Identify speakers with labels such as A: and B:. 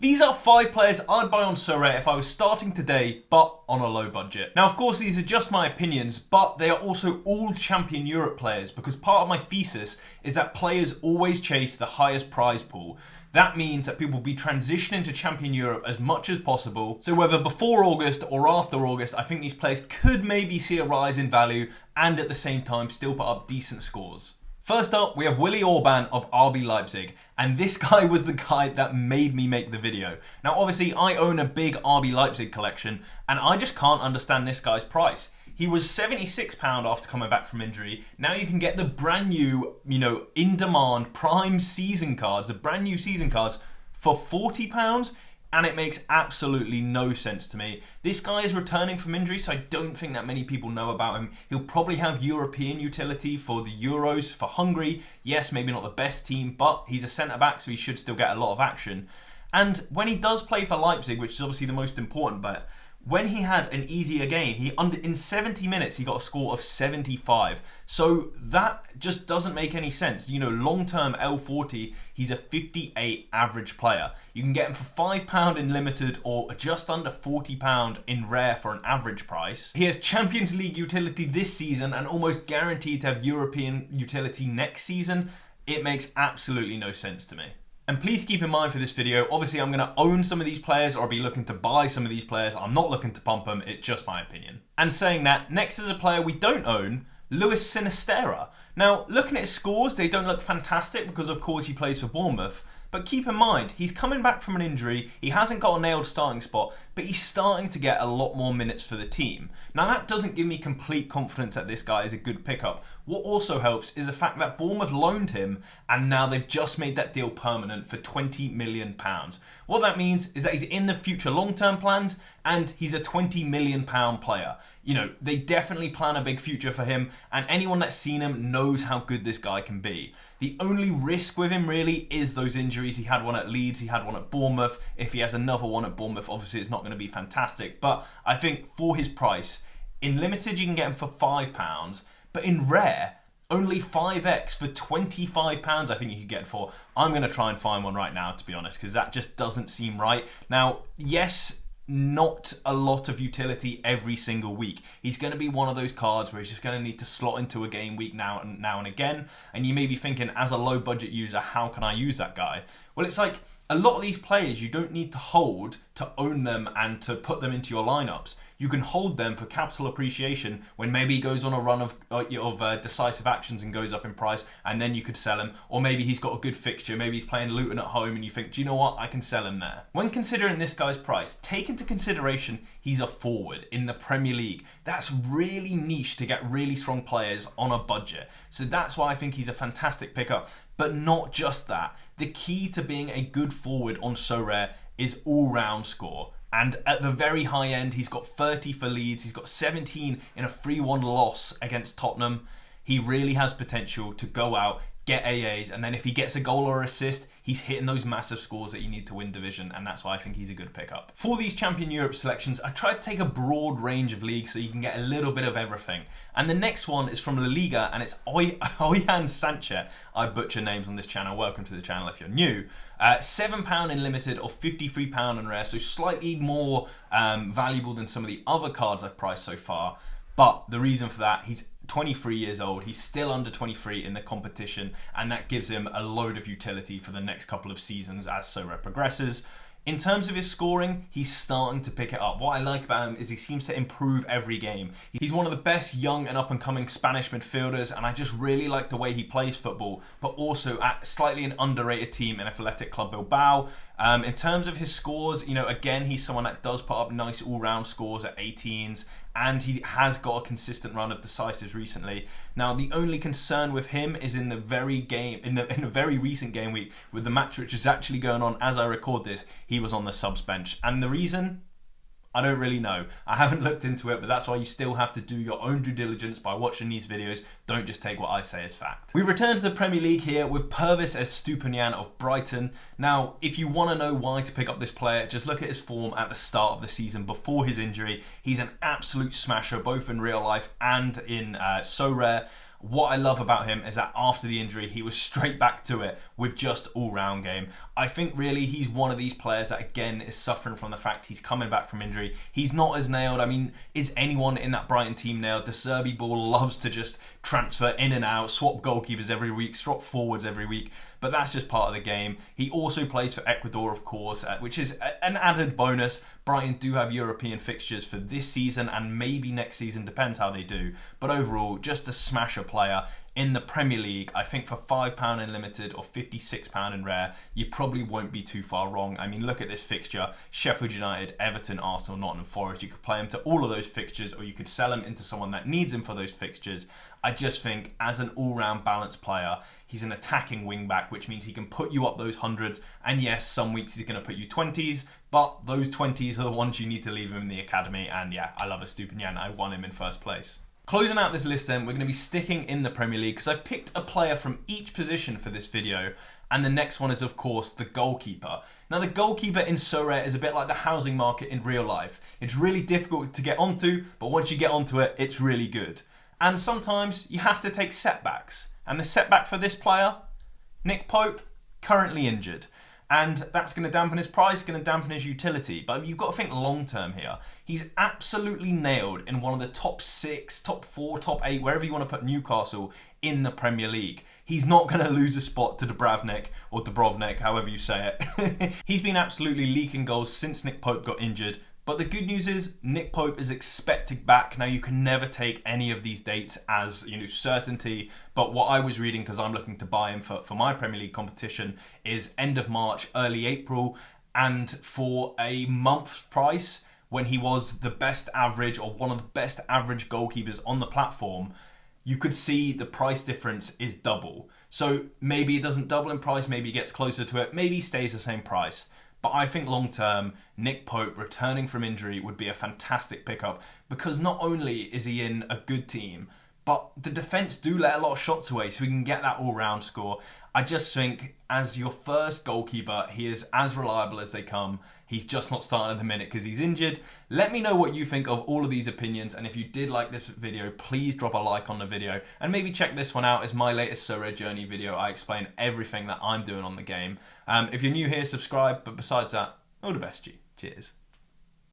A: These are 5 players I'd buy on Sorare if I was starting today, but on a low budget. Now, of course, these are just my opinions, but they are also all Champion Europe players because part of my thesis is that players always chase the highest prize pool. That means that people will be transitioning to Champion Europe as much as possible. So whether before August or after August, I think these players could maybe see a rise in value and at the same time still put up decent scores. First up, we have Willi Orban of RB Leipzig, and this guy was the guy that made me make the video. Now obviously I own a big RB Leipzig collection and I just can't understand this guy's price. He was £76 after coming back from injury. Now you can get the brand new, in demand prime season cards, the brand new season cards for £40. And it makes absolutely no sense to me. This guy is returning from injury, so I don't think that many people know about him. He'll probably have European utility for the Euros, for Hungary. Yes, maybe not the best team, but he's a centre-back, so he should still get a lot of action. And when he does play for Leipzig, which is obviously the most important bet, when he had an easier game, in 70 minutes, he got a score of 75. So that just doesn't make any sense. Long-term L40, he's a 58 average player. You can get him for £5 in limited or just under £40 in rare for an average price. He has Champions League utility this season and almost guaranteed to have European utility next season. It makes absolutely no sense to me. And please keep in mind for this video, obviously I'm going to own some of these players or be looking to buy some of these players. I'm not looking to pump them, it's just my opinion. And saying that, next is a player we don't own, Luis Sinisterra. Now, looking at his scores, they don't look fantastic because of course he plays for Bournemouth. But keep in mind, he's coming back from an injury, he hasn't got a nailed starting spot, but he's starting to get a lot more minutes for the team. Now that doesn't give me complete confidence that this guy is a good pickup. What also helps is the fact that Bournemouth loaned him and now they've just made that deal permanent for £20 million. What that means is that he's in the future long-term plans and he's a £20 million player. They definitely plan a big future for him, and anyone that's seen him knows how good this guy can be. The only risk with him really is those injuries. He had one at Leeds, he had one at Bournemouth. If he has another one at Bournemouth, obviously it's not going to be fantastic, but I think for his price, in limited you can get him for £5, but in rare, only 5x for £25 I think you could get for. I'm going to try and find one right now, to be honest, because that just doesn't seem right. Now, yes, not a lot of utility every single week. He's going to be one of those cards where he's just going to need to slot into a game week now and again. And you may be thinking, as a low budget user, how can I use that guy? Well, it's like a lot of these players you don't need to hold to own them and to put them into your lineups. You can hold them for capital appreciation when maybe he goes on a run of decisive actions and goes up in price, and then you could sell him. Or maybe he's got a good fixture, maybe he's playing Luton at home and you think, do you know what, I can sell him there. When considering this guy's price, take into consideration he's a forward in the Premier League. That's really niche to get really strong players on a budget. So that's why I think he's a fantastic pickup. But not just that. The key to being a good forward on Sorare is all-round score. And at the very high end, he's got 30 for Leeds. He's got 17 in a 3-1 loss against Tottenham. He really has potential to go out, get AAs, and then if he gets a goal or assist, he's hitting those massive scores that you need to win division, and that's why I think he's a good pickup. For these Champion Europe selections, I tried to take a broad range of leagues so you can get a little bit of everything. And the next one is from La Liga, and it's Oyan Sanchez. I butcher names on this channel. Welcome to the channel if you're new. £7 in limited or £53 in rare, so slightly more valuable than some of the other cards I've priced so far. But the reason for that, he's 23 years old, he's still under 23 in the competition, and that gives him a load of utility for the next couple of seasons as Sorare progresses. In terms of his scoring, he's starting to pick it up. What I like about him is he seems to improve every game. He's one of the best young and up-and-coming Spanish midfielders, and I just really like the way he plays football, but also at slightly an underrated team in Athletic Club Bilbao. In terms of his scores, again, he's someone that does put up nice all-round scores at 18s, and he has got a consistent run of decisives recently. Now, the only concern with him is in the very recent game week, with the match which is actually going on as I record this, he was on the subs bench. And the reason? I don't really know. I haven't looked into it, but that's why you still have to do your own due diligence by watching these videos. Don't just take what I say as fact. We return to the Premier League here with Pervis Estupiñán of Brighton. Now, if you want to know why to pick up this player, just look at his form at the start of the season before his injury. He's an absolute smasher, both in real life and in Sorare. What I love about him is that after the injury, he was straight back to it with just all-round game. I think really he's one of these players that again is suffering from the fact he's coming back from injury. He's not as nailed. I mean, is anyone in that Brighton team nailed? The Serbi ball loves to just transfer in and out, swap goalkeepers every week, swap forwards every week, but that's just part of the game. He also plays for Ecuador, of course, which is an added bonus. Brighton do have European fixtures for this season and maybe next season, depends how they do. But overall, just a smasher player. In the Premier League, I think for £5 in limited or £56 in rare, you probably won't be too far wrong. I mean, look at this fixture. Sheffield United, Everton, Arsenal, Nottingham Forest. You could play him to all of those fixtures, or you could sell him into someone that needs him for those fixtures. I just think as an all-round balanced player, he's an attacking wing-back, which means he can put you up those hundreds. And yes, some weeks he's going to put you 20s, but those 20s are the ones you need to leave him in the academy. And yeah, I love Estupiñán. I won him in first place. Closing out this list then, we're going to be sticking in the Premier League because I picked a player from each position for this video, and the next one is of course the goalkeeper. Now the goalkeeper in Sorare is a bit like the housing market in real life. It's really difficult to get onto, but once you get onto it, it's really good. And sometimes you have to take setbacks. And the setback for this player, Nick Pope, currently injured. And that's going to dampen his price, going to dampen his utility. But you've got to think long term here. He's absolutely nailed in one of the top 6, top 4, top 8, wherever you want to put Newcastle in the Premier League. He's not going to lose a spot to Dubravnik or Dubrovnik, however you say it. He's been absolutely leaking goals since Nick Pope got injured. But the good news is Nick Pope is expected back. Now you can never take any of these dates as certainty, but what I was reading, because I'm looking to buy him for my Premier League competition, is end of March, early April, and for a month's price, when he was the best average or one of the best average goalkeepers on the platform, you could see the price difference is double. So maybe it doesn't double in price, maybe it gets closer to it, maybe it stays the same price. But I think long term, Nick Pope returning from injury would be a fantastic pickup because not only is he in a good team, but the defence do let a lot of shots away, so we can get that all-round score. I just think as your first goalkeeper, he is as reliable as they come. He's just not starting at the minute because he's injured. Let me know what you think of all of these opinions, and if you did like this video, please drop a like on the video, and maybe check this one out as my latest Sorare journey video. I explain everything that I'm doing on the game. If you're new here, subscribe, but besides that, all the best to you. Cheers.